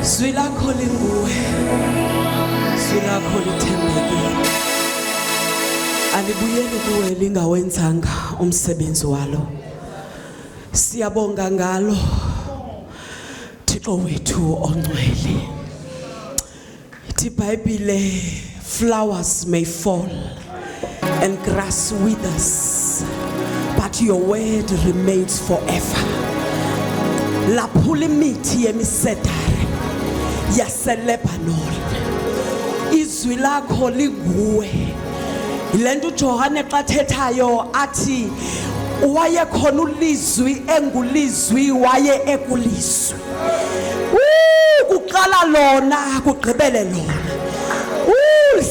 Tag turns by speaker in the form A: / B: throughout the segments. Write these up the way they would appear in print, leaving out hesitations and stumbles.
A: Zwi lakho linguwe, zwi lakho lithembekile. Alibuyeli kuwe lingawenzanga umsebenzi walo. Siyabonga ngalo Thixo wethu ongcwele. Ithi iBhayibhile, flowers may fall and grass withers, but your word remains forever. Laphula imithi yemisedari yaseLebanon. Izwi lakho linguwe. Ilento uJohane xa thethayo athi wayekhona ulizwi engulizwi waye ekulizwi. Kuqala lona kugqibele lona.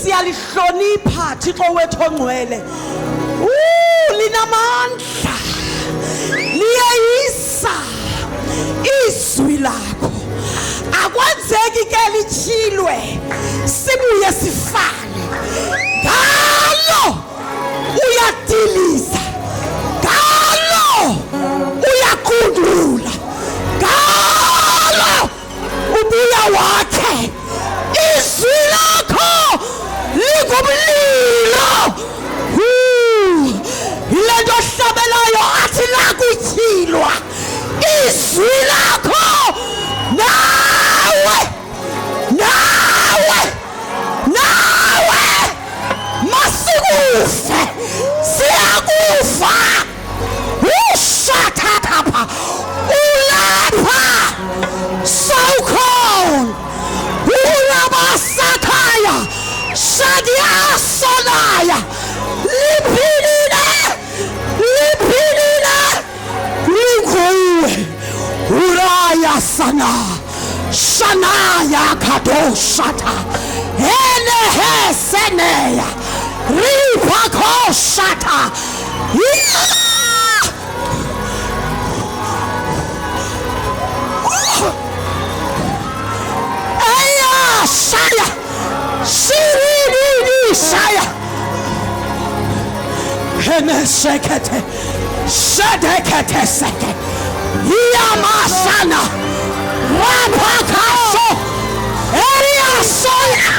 A: Siyalihlonipha Thixo wethu ongcwele. Linamandla. Liyayisa izwi lakho. Akwenzeki ke lityhilwe sibuye sifane. Ngalo uyadiliza. Ngalo uyaqundula. Ngalo ubuya wakhe. Izwi lakho lingumlilo. Ilento ohlabelayo athi lakutyhilwa. Izwi lakho nawe masikufe siyakufa. Ushathapha ulapha sawukhona. Ulabasakhaya shadiasolaya. Liphilile linguwe. Uraya sana shanaya kadoshata enehe seneya ripakoshata. Eya shaya shiriri shaya ene shekete shedekete seke yamasana rapakaso eya soya.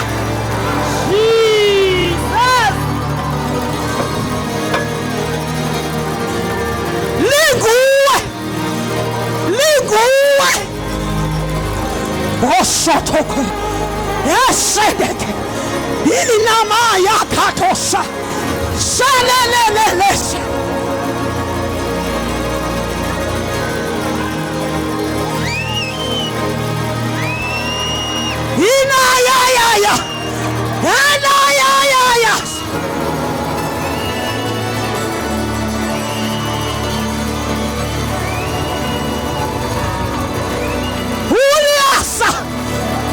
A: Jesus linguwe osotoko esedeke ilinama yakatosha shalelelelese. Inayayaya. Uriasa.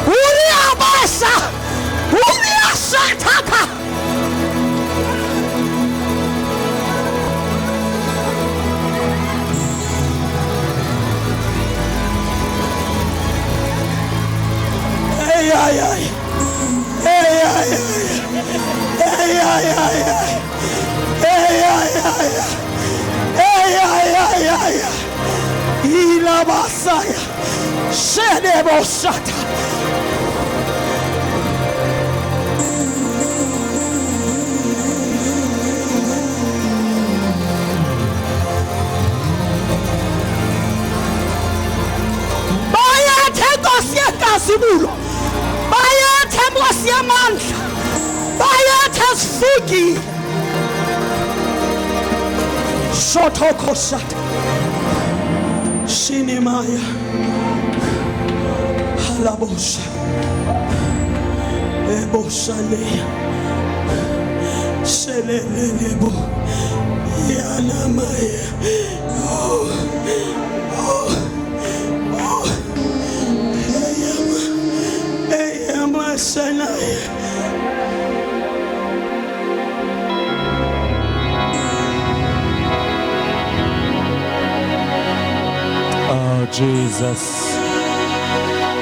A: Uriabasa. Uriasa taka. Ilabasaya shedebosata. Bayathe Nkosi yekazibulo. Bayathe Nkosi yamandla. Bayathe sifiki. Shotokoshata. Shinimaya halabosha eboshalea shelelelebo yanamaya. Eyama sanaya.
B: Jesus,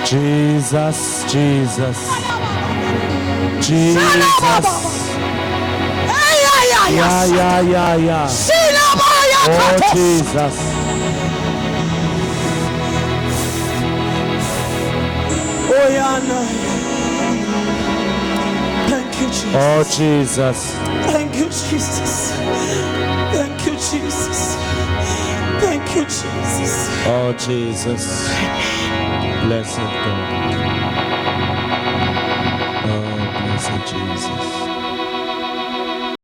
B: Jesus, Jesus, Jesus. Yeah. Oh, Jesus.
A: Oyana. Thank you, Jesus.
B: Oh, Jesus.
A: Thank you, Jesus. Thank you, Jesus. Thank you, Jesus.
B: Oh, Jesus. Blessed God.